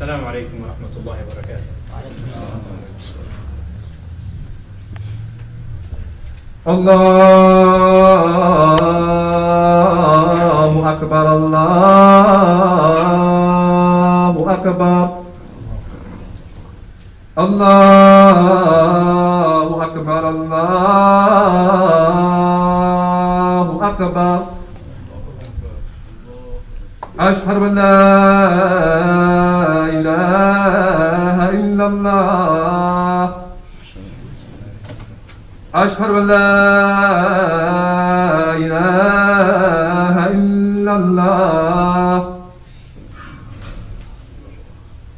السلام عليكم ورحمة الله وبركاته. الله أكبر الله أكبر الله أكبر الله أكبر أشهد أن لا إله إلا الله أشهد أن لا إله إلا الله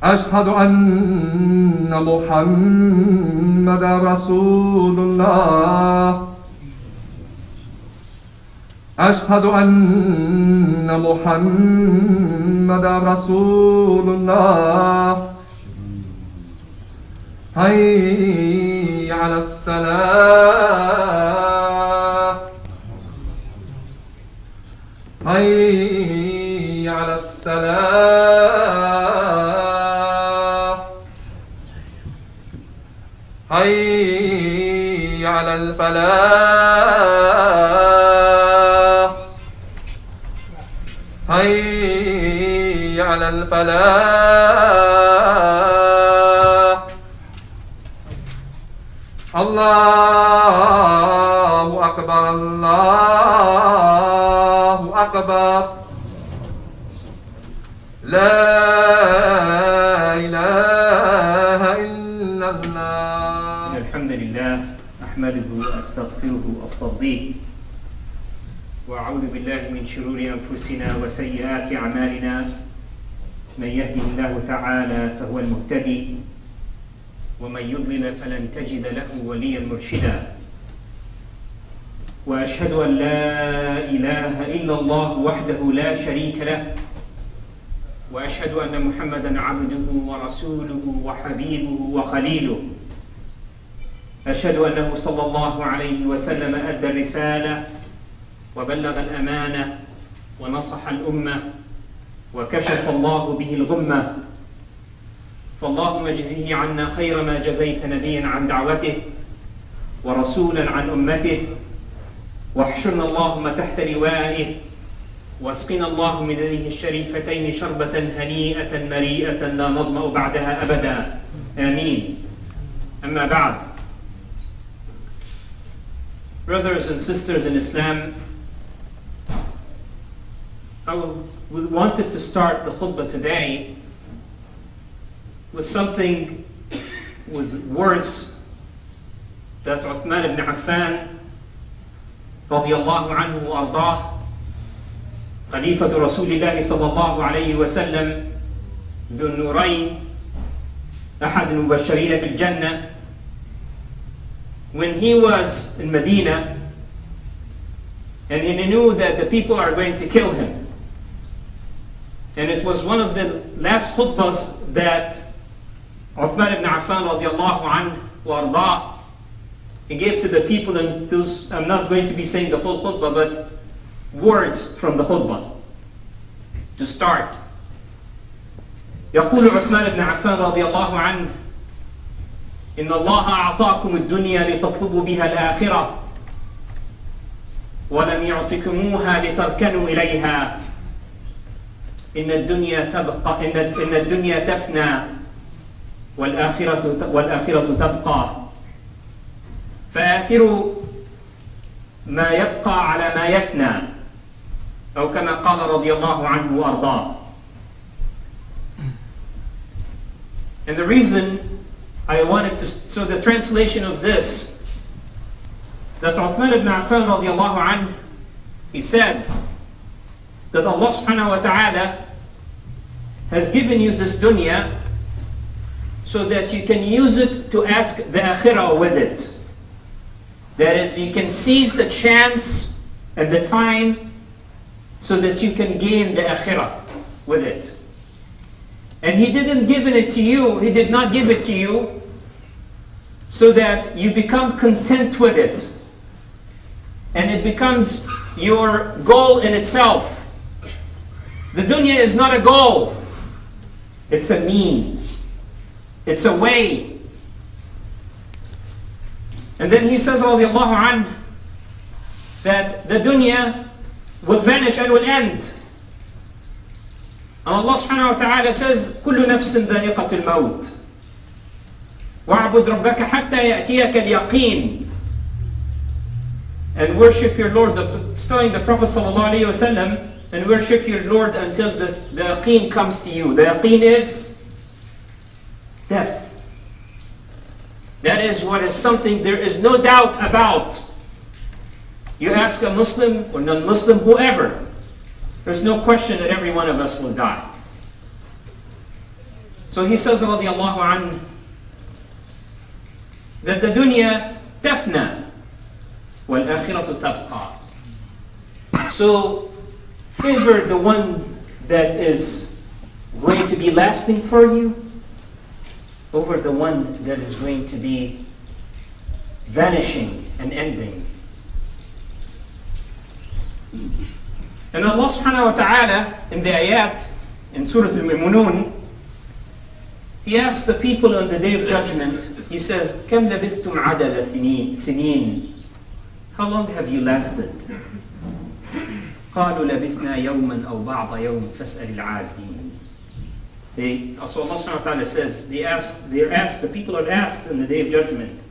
أشهد أن محمدا رسول الله أشهد أن محمدا رسول الله حي على الصلاة حي على الصلاة حي على الفلاح حي على الفلاح الله أكبر الله أكبر لا إله إلا الله. الحمد لله أحمده وأستغفره وأسترضيه وأعوذ بالله من شرور أنفسنا وسيئات أعمالنا من يهده الله تعالى فهو المهتدي ومن يضلل فلن تجد له وليا مرشدا وأشهد أن لا إله إلا الله وحده لا شريك له وأشهد أن محمدا عبده ورسوله وحبيبه وخليله أشهد أنه صلى الله عليه وسلم أدى الرسالة وبلغ الأمانة ونصح الأمة وكشف الله به الغمة فاللهم اجزه عنا خير ما جزيت نبيا عن دعوته ورسولا عن أمته واحشرنا اللهم تحت لوائه واسقنا الله من يديه الشريفتين شربة هنيئة مريئة لا نظمأ بعدها أبدا آمين. أما بعد. Brothers and sisters in Islam, I wanted to start the khutbah today with something, with words that Uthman ibn Affan radiyallahu anhu wa ardah, Khalifatu Rasulillah sallallahu alayhi wa sallam, ذو النورين, أحد المبشرين بالجنة, when he was in Medina and he knew that the people are going to kill him. And it was one of the last khutbahs that Uthman ibn Affan radiallahu anhu wa arda, he gave to the people, and those, I'm not going to be saying the whole khutbah, but words from the khutbah to start. يقول عثمان بن عفان رضي الله عنه إن الله أعطاكم الدنيا لتطلبوا بها الآخرة ولم يعطكموها لتركنوا إليها إن الدنيا تبقى إن الدنيا تفنى والآخرة تبقى فآثروا ما يبقى على ما يفنى أو كما قال رضي الله عنه وأرضاه. And the reason I wanted to, so the translation of this, that Uthman ibn Affan radiallahu anhu, he said that Allah subhanahu wa ta'ala has given you this dunya so that you can use it to ask the Aakhirah with it. That is, you can seize the chance and the time so that you can gain the Aakhirah with it. And He didn't give it to you, He did not give it to you so that you become content with it and it becomes your goal in itself. The dunya is not a goal. It's a means. It's a way. And then he says, radiallahu anhu, that the dunya will vanish and will end. And Allah subhanahu wa ta'ala says, كل نفس ذائقة الموت وَاعْبُدْ رَبَّكَ حَتَّى يَأْتِيَكَ الْيَقِينَ. And worship your Lord, it's telling the Prophet sallallahu alayhi wa sallam, and worship your Lord until the yaqeen comes to you. The yaqeen is death. That is what is something there is no doubt about. You ask a Muslim or non-Muslim, whoever, there's no question that every one of us will die. So he says, radiallahu anhu, that the dunya tafna wal akhiratu tabqa. So favor the one that is going to be lasting for you over the one that is going to be vanishing and ending. And Allah subhanahu wa ta'ala in the ayat in Surah Al-Mu'minun, He asks the people on the Day of Judgment, He says, كَمْ لَبِثْتُمْ عَدَدَ سِنِينَ. How long have you lasted? قَالُوا لَبِثْنَا يَوْمًا أَوْ بَعْضَ يَوْمٍ فَاسْأَلِ الْعَادِينَ. So Allah subhanahu wa ta'ala says, the people are asked on the Day of Judgment,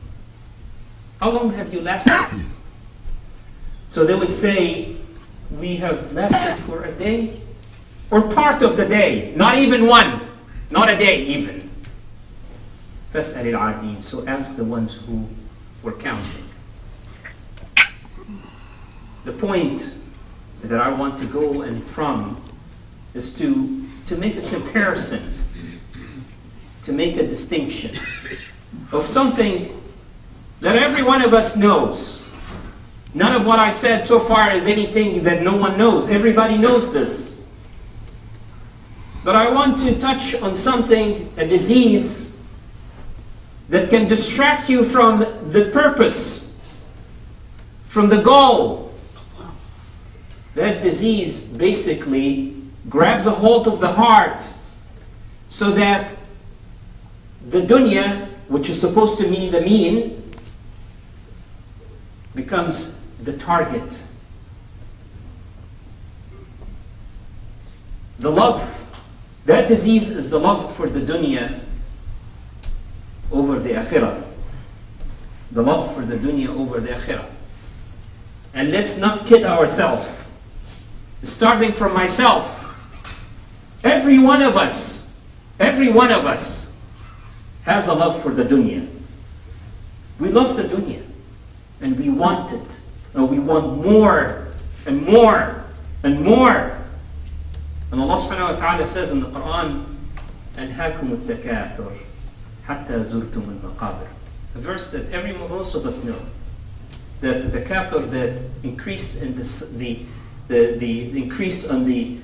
how long have you lasted? So they would say, we have lasted for a day, or part of the day, not even one, not a day even. فَاسْأَلِ الْعَادِينَ. So ask the ones who were counting. The point that I want to go and from is to make a comparison, to make a distinction of something that every one of us knows. None of what I said so far is anything that no one knows. Everybody knows this. But I want to touch on something, a disease, that can distract you from the purpose, from the goal. That disease basically grabs a hold of the heart so that the dunya, which is supposed to be the mean, becomes the target. The love, that disease is the love for the dunya over the akhirah. The love for the dunya over the akhirah. And let's not kid ourselves. Starting from myself, every one of us has a love for the dunya. We love the dunya and we want it. And we want more and more and more. And Allah subhanahu wa ta'ala says in the Quran, أَلْهَاكُمُ التَّكَاثُرُ حَتَّى زُرْتُمُ الْمَقَابِرَ. A verse that most of us know. That the takathur that increased in this, the increased on the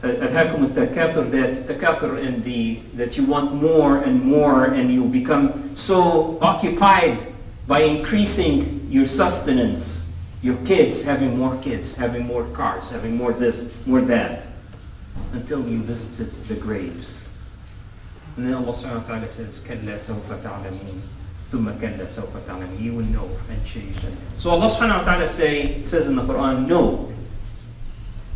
أَلْهَاكُمُ التَّكَاثُرُ, that takathur in the, that you want more and more and you become so occupied by increasing your sustenance. Your kids, having more cars, having more this, more that, until you visited the graves. And then Allah subhanahu wa ta'ala says, كَلَّا سَوْفَ تَعْلَمُونَ ثُمَّ كَلَّا سَوْفَ تَعْلَمُونَ. You will know, and sure you shall know. So Allah subhanahu wa ta'ala says in the Quran, know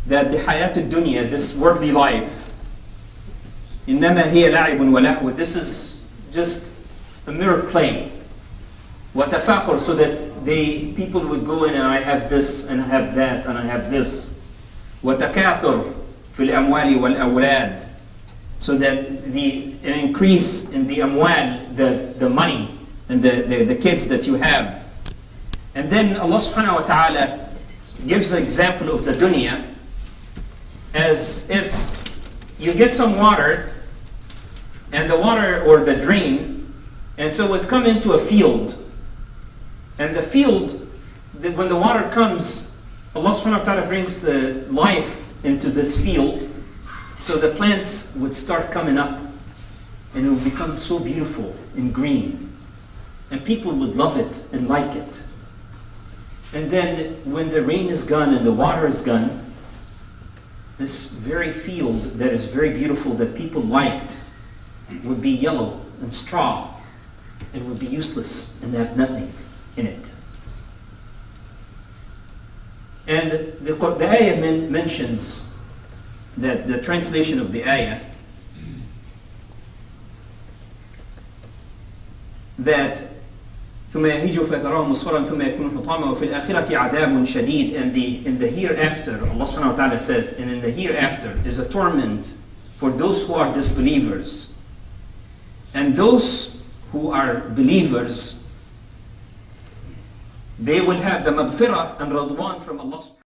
that the hayat al-dunya, this worldly life, إِنَّمَا هِيَ لَعِبٌ وَلَهْوٌ, this is just a mere play. وَتَفَاخُرٌ, so that people would go in and I have this and I have that and I have this. وَتَكَاثُرٌ فِي الْأَمْوَالِ وَالْأَوْلَادِ, so that an increase in the amwal, the money and the kids that you have. And then Allah subhanahu wa ta'ala gives an example of the dunya as if you get some water and the water or the drain, and so it would come into a field. And the field, when the water comes, Allah subhanahu wa ta'ala brings the life into this field, so the plants would start coming up and it would become so beautiful and green. And people would love it and like it. And then when the rain is gone and the water is gone, this very field that is very beautiful that people liked would be yellow and straw and would be useless and have nothing in it. And the ayah mentions that the translation of the ayah that ثم يهيج فتراه مصفرا ثم يكون حطاما وفي الآخرة عذاب شديد, and in the hereafter, Allah subhanahu wa ta'ala says, and in the hereafter is a torment for those who are disbelievers. And those who are believers, they will have the maghfirah and radwan from Allah subhanahu wa ta'ala.